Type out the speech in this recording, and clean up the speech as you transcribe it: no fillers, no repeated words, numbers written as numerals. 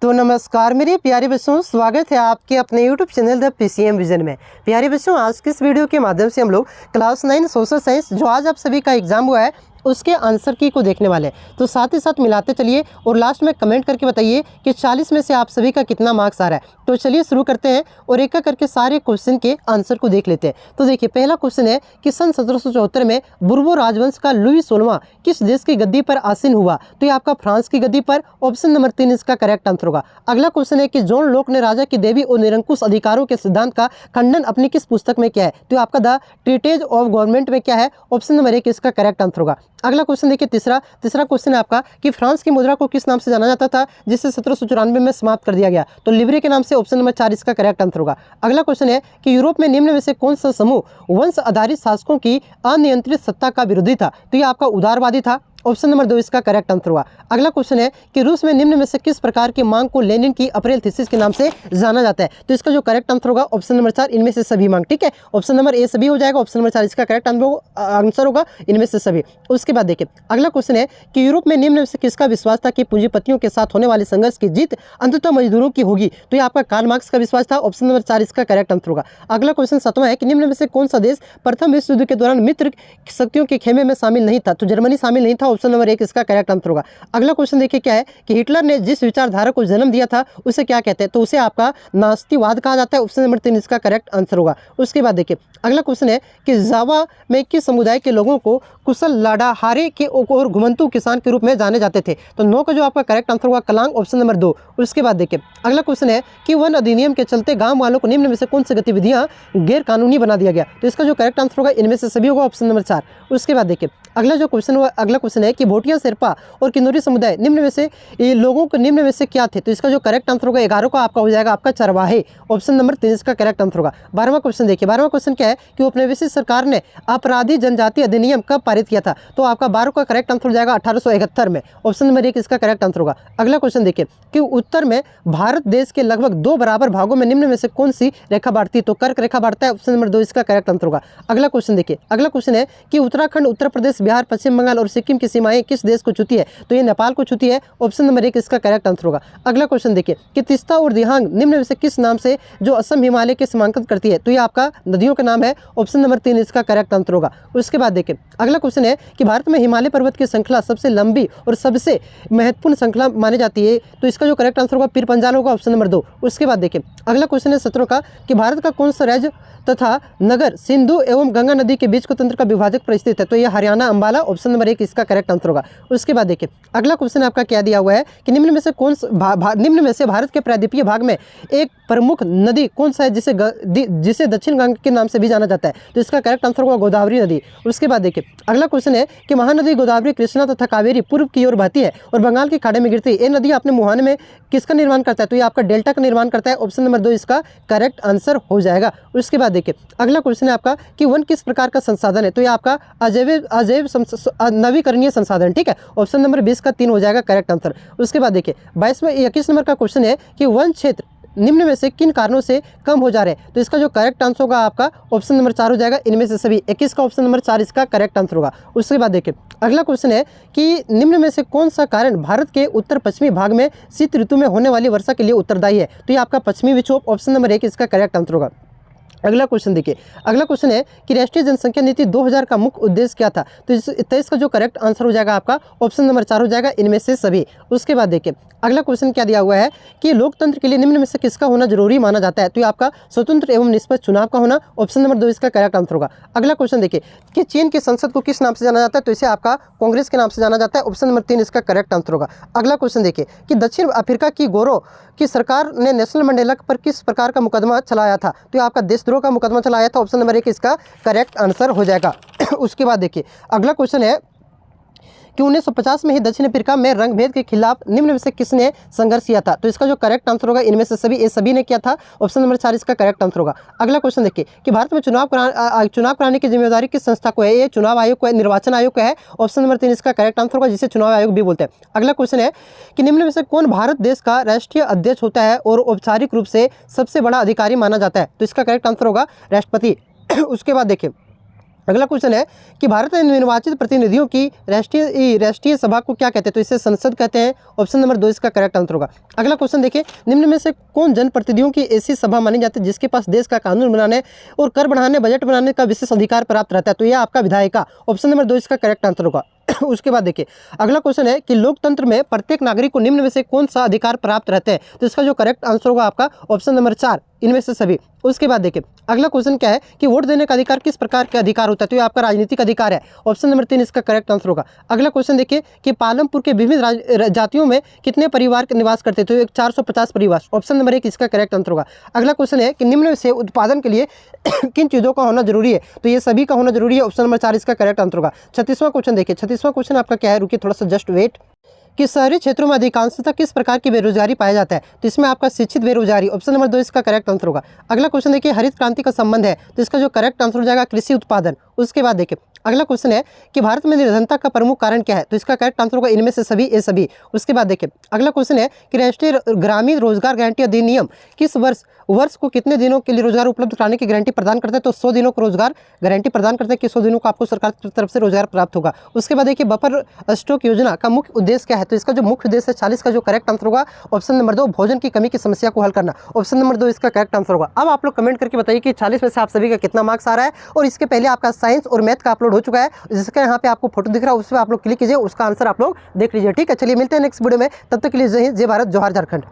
तो नमस्कार मेरे प्यारे बच्चों, स्वागत है आपके अपने YouTube channel the PCM vision में। प्यारे बच्चों, आज के इस वीडियो के माध्यम से हम लोग क्लास 9 सोशल साइंस जो आज आप सभी का एग्जाम हुआ है उसके आंसर की को देखने वाले हैं। तो साथ ही साथ मिलाते चलिए और लास्ट में कमेंट करके बताइए कि 40 में से आप सभी का कितना मार्क्स आ रहा है। तो चलिए शुरू करते हैं और एक एक करके सारे क्वेश्चन के आंसर को देख लेते हैं। तो देखिए, पहला क्वेश्चन है कि सन 1774 में बुर्बो राजवंश का लुई 16वां किस देश की गद्दी पर आसीन हुआ? तो ये आपका फ्रांस की गद्दी पर। ऑप्शन नंबर 3 इसका करेक्ट आंसर होगा। अगला क्वेश्चन है कि जॉन लॉक ने राजा की देवी और निरंकुश अधिकारों के सिद्धांत का खंडन अपनी किस पुस्तक में किया है? तो आपका द ट्रीटेज ऑफ गवर्नमेंट में क्या है? ऑप्शन नंबर 1 इसका करेक्ट आंसर होगा। अगला क्वेश्चन देखिए, तीसरा क्वेश्चन है आपका कि फ्रांस की मुद्रा को किस नाम से जाना जाता था जिसे 1794 में समाप्त कर दिया गया? तो लिब्रे के नाम से। ऑप्शन नंबर 4 इसका करेक्ट आंसर होगा। अगला क्वेश्चन है कि यूरोप में निम्न में से कौन सा समूह वंश आधारित शासकों की अनियंत्रित सत्ता का विरोधी था? तो ये आपका उदारवादी था। ऑप्शन नंबर 2 इसका करेक्ट आंसर हुआ। अगला क्वेश्चन है कि रूस में निम्न में से किस प्रकार की मांग को लेनिन की अप्रैल थीसिस के नाम से जाना जाता है? तो इसका जो करेक्ट आंसर होगा ऑप्शन नंबर 4 इनमें से सभी मांग। ठीक है, ऑप्शन नंबर ए सभी हो जाएगा, ऑप्शन नंबर 4 इसका करेक्ट आंसर होगा इनमें से सभी। उसके बाद देखिए, अगला क्वेश्चन है कि यूरोप में निम्न में से किसका विश्वास था कि पूंजीपतियों के साथ होने वाले संघर्ष की जीत अंततः मजदूरों की होगी? तो ये आपका कार्ल मार्क्स का विश्वास था। ऑप्शन नंबर 4 इसका करेक्ट आंसर होगा। अगला क्वेश्चन 7वां है कि निम्न में से कौन सा देश प्रथम विश्व युद्ध के दौरान मित्र शक्तियों के खेमे में शामिल नहीं था? तो जर्मनी शामिल नहीं था। ऑप्शन नंबर 1 इसका करेक्ट आंसर होगा। अगला क्वेश्चन देखिए क्या है कि हिटलर ने जिस विचारधारा को जन्म दिया था उसे क्या कहते हैं? तो उसे आपका नास्तिवाद कहा जाता है। ऑप्शन नंबर 3 इसका करेक्ट आंसर होगा। उसके बाद देखिए, अगला क्वेश्चन है कि जावा में किस समुदाय के लोगों को कुशल लाड़ाहारे के और घुमंतू किसान के रूप में जाने जाते थे? तो 9 का जो आपका करेक्ट आंसर होगा कलांग। Option number 2। उसके बाद देखिए, अगला क्वेश्चन है कि वन अधिनियम के चलते गांव वालों को निम्न में से कौन सी गतिविधियां गैर कानूनी बना दिया गया? तो इसका जो करेक्ट आंसर होगा इनमें से सभी होगा। Option number 4। उसके बाद देखिए, अगला क्वेश्चन है कि भोटिया शेरपा और किन्नौरी समुदाय निम्न में से ये लोगों को निम्न में से क्या थे? तो इसका जो करेक्ट आंसर होगा 11 का आपका हो जाएगा आपका चरवाहे। ऑप्शन नंबर 3 इसका करेक्ट आंसर होगा। 12वां क्वेश्चन देखिए, 12वां क्वेश्चन क्या है कि उपनिवेशित सरकार ने अपराधी जनजाति अधिनियम कब पारित किया था? तो आपका 12 का करेक्ट आंसर हो जाएगा 1871 में। ऑप्शन नंबर 1 इसका करेक्ट आंसर होगा। अगला क्वेश्चन देखिए कि उत्तर में भारत देश के लगभग 2 बराबर भागों में निम्न में से कौन सी रेखा बांटती है? तो कर्क रेखा बांटता है। ऑप्शन नंबर 2 इसका करेक्ट आंसर होगा। अगला क्वेश्चन देखिए, अगला क्वेश्चन है कि उत्तराखंड, उत्तर प्रदेश, बिहार, पश्चिम बंगाल और सिक्किम की सीमाएं किस देश को छूती है? तो ये नेपाल को छूती है। ऑप्शन नंबर 1 इसका करेक्ट आंसर होगा। अगला क्वेश्चन देखिए कि तिस्ता और दिहांग निम्न में से किस नाम से जो असम हिमालय के सीमांकन करती है? तो ये आपका नदियों का नाम है। ऑप्शन नंबर 3 इसका करेक्ट आंसर होगा। उसके बाद देखिए, अगला क्वेश्चन है कि भारत में हिमालय पर्वत की श्रृंखला सबसे लंबी और सबसे महत्वपूर्ण श्रृंखला मानी जाती है? तो इसका जो करेक्ट आंसर होगा पीर पंजाल होगा। Option number 2। उसके बाद देखिए, अगला क्वेश्चन है 17 का कि भारत का कौन सा राज्य तथा नगर सिंधु एवं गंगा नदी के बीच को तंत्र का विभाजक पर स्थित है? तो यह हरियाणा अंबाला। ऑप्शन नंबर 1 इसका करेक्ट आंसर होगा। उसके बाद देखिए, अगला क्वेश्चन आपका क्या दिया हुआ है कि निम्न में से भारत के प्रायद्वीपीय भाग में एक प्रमुख नदी कौन सा है जिसे दक्षिण गंगा के नाम से भी जाना जाता है? तो इसका करेक्ट आंसर होगा गोदावरी नदी। उसके बाद देखिए, अगला क्वेश्चन है कि महानदी गोदावरी, कृष्णा तथा कावेरी पूर्व की ओर बहती है और बंगाल की खाड़ी में गिरती है। ये नदी अपने मुहाने में किसका निर्माण करता है? तो ये आपका डेल्टा का निर्माण करता है। ऑप्शन नंबर 2 इसका करेक्ट आंसर हो जाएगा। उसके बाद देखिए, अगला क्वेश्चन है आपका कि वन किस प्रकार का संसाधन है? तो ये आपका अजैव नवीकरणीय संसाधन। ठीक है, ऑप्शन नंबर 20 का 3 हो जाएगा करेक्ट आंसर। उसके बाद देखिए 21 नंबर का क्वेश्चन है कि वन क्षेत्र निम्न में से किन कारणों से कम हो जा रहे हैं? तो इसका जो करेक्ट आंसर होगा आपका ऑप्शन नंबर 4 हो जाएगा इनमें से सभी। 21 का ऑप्शन नंबर 4 इसका करेक्ट आंसर होगा। उसके बाद देखिए, अगला क्वेश्चन है कि निम्न में से कौन सा कारण भारत के उत्तर पश्चिमी भाग में शीत ऋतु में होने वाली वर्षा के लिए उत्तरदायी है? तो ये आपका पश्चिमी विक्षोभ। ऑप्शन नंबर 1 इसका करेक्ट आंसर होगा। अगला क्वेश्चन देखिए, अगला क्वेश्चन है कि राष्ट्रीय जनसंख्या नीति 2000 का मुख्य उद्देश्य क्या था? तो इसका जो करेक्ट आंसर हो जाएगा आपका ऑप्शन नंबर 4 हो जाएगा इनमें से सभी। उसके बाद देखिए, अगला क्वेश्चन क्या दिया हुआ है कि लोकतंत्र के लिए निम्न में से किसका होना जरूरी माना जाता है? तो ये आपका स्वतंत्र एवं निष्पक्ष चुनाव का होना। ऑप्शन नंबर 2 इसका करेक्ट आंसर होगा। अगला क्वेश्चन देखिए कि चीन की संसद को किस नाम से जाना जाता है? तो इसे आपका कांग्रेस के नाम से जाना जाता है। ऑप्शन नंबर 3 इसका करेक्ट आंसर होगा। अगला क्वेश्चन देखिए कि दक्षिण अफ्रीका की गौरव की सरकार ने नेशनल मंडेला पर किस प्रकार का मुकदमा चलाया था? तो ये आपका देशद्रोह का मुकदमा चलाया था। ऑप्शन नंबर 1 इसका करेक्ट आंसर हो जाएगा। उसके बाद देखिए, अगला क्वेश्चन है कि 1950 में ही दक्षिण अफ्रीका में रंग भेद के खिलाफ निम्न में से किसने संघर्ष किया था? तो इसका जो करेक्ट आंसर होगा इनमें से सभी ने किया था। ऑप्शन नंबर 4 इसका करेक्ट आंसर होगा। अगला क्वेश्चन देखिए कि भारत में चुनाव कराने की जिम्मेदारी किस संस्था को है? ये चुनाव आयोग को है, निर्वाचन आयोग का है। ऑप्शन नंबर 3 इसका करेक्ट आंसर होगा, जिसे चुनाव आयोग भी बोलते हैं। अगला क्वेश्चन है कि निम्न में से कौन भारत देश का राष्ट्रीय अध्यक्ष होता है और औपचारिक रूप से सबसे बड़ा अधिकारी माना जाता है? तो इसका करेक्ट आंसर होगा राष्ट्रपति। उसके बाद देखिए, अगला क्वेश्चन है कि भारत में निर्वाचित प्रतिनिधियों की राष्ट्रीय सभा को क्या कहते हैं? तो इसे संसद कहते हैं। ऑप्शन नंबर 2 इसका करेक्ट आंसर होगा। अगला क्वेश्चन देखिए, निम्न में से कौन जनप्रतिनिधियों की ऐसी सभा मानी जाती है जिसके पास देश का कानून बनाने और कर बढ़ाने, बजट बनाने का विशेष अधिकार प्राप्त रहता है? तो यह आपका विधायिका, ऑप्शन नंबर 2 इसका करेक्ट आंसर होगा। उसके बाद देखिए अगला क्वेश्चन है कि लोकतंत्र में प्रत्येक नागरिक को निम्न में से कौन सा अधिकार प्राप्त रहते हैं? तो इसका जो करेक्ट आंसर होगा आपका ऑप्शन नंबर 4 इनमें से सभी। उसके बाद देखिए अगला क्वेश्चन क्या है कि वोट देने का अधिकार किस प्रकार का अधिकार होता है? तो ये आपका राजनीतिक अधिकार है। ऑप्शन नंबर 3 इसका करेक्ट आंसर होगा। अगला क्वेश्चन देखिए कि पालमपुर के विभिन्न जातियों में कितने परिवार निवास करते हैं? तो एक 450 परिवार। ऑप्शन नंबर 1 इसका करेक्ट आंसर होगा। अगला क्वेश्चन है कि निम्न से उत्पादन के लिए किन चीज़ों का होना जरूरी है? तो ये सभी का होना जरूरी है। ऑप्शन नंबर 4 इसका करेक्ट आंसर होगा। 36वां क्वेश्चन देखिए, 36वां क्वेश्चन आपका क्या है, रुकिए थोड़ा सा जस्ट वेट, कि शहरी क्षेत्रों में अधिकांशतः किस प्रकार की बेरोजगारी पाया जाता है? तो इसमें आपका शिक्षित बेरोजगारी, ऑप्शन नंबर 2 इसका करेक्ट आंसर होगा। अगला क्वेश्चन देखिए हरित क्रांति का संबंध है, तो इसका जो करेक्ट आंसर हो जाएगा कृषि उत्पादन। उसके बाद देखिए अगला क्वेश्चन है कि भारत में निर्धनता का प्रमुख कारण क्या है? तो इसका करेक्ट आंसर होगा इनमें से सभी, ये सभी। उसके बाद देखिए अगला क्वेश्चन है कि राष्ट्रीय ग्रामीण रोजगार गारंटी अधिनियम किस वर्ष को कितने दिनों के लिए रोजगार उपलब्ध कराने की गारंटी प्रदान करता है? तो 100 दिनों को रोजगार गारंटी प्रदान करते हैं कि 100 दिनों को आपको सरकार की तरफ से रोजगार प्राप्त होगा। उसके बाद देखिए बफर स्टॉक योजना का मुख्य उद्देश्य क्या है? तो इसका जो मुख्य उद्देश्य है 40 का जो करेक्ट आंसर होगा ऑप्शन नंबर 2 भोजन की कमी की समस्या को हल करना। ऑप्शन नंबर 2 इसका करेक्ट आंसर होगा। अब आप लोग कमेंट करके बताइए कि 40 में से आप सभी का कितना मार्क्स आ रहा है। और इसके पहले आपका साइंस और मैथ का अपलोड हो चुका है, जिसका यहाँ पे आपको फोटो दिख रहा है, उस पर आप लोग क्लिक कीजिए, उसका आंसर आप लोग देख लीजिए। ठीक है, चलिए मिलते हैं नेक्स्ट वीडियो में। तब तक के लिए जय हिंद, जय भारत, जोहार झारखंड।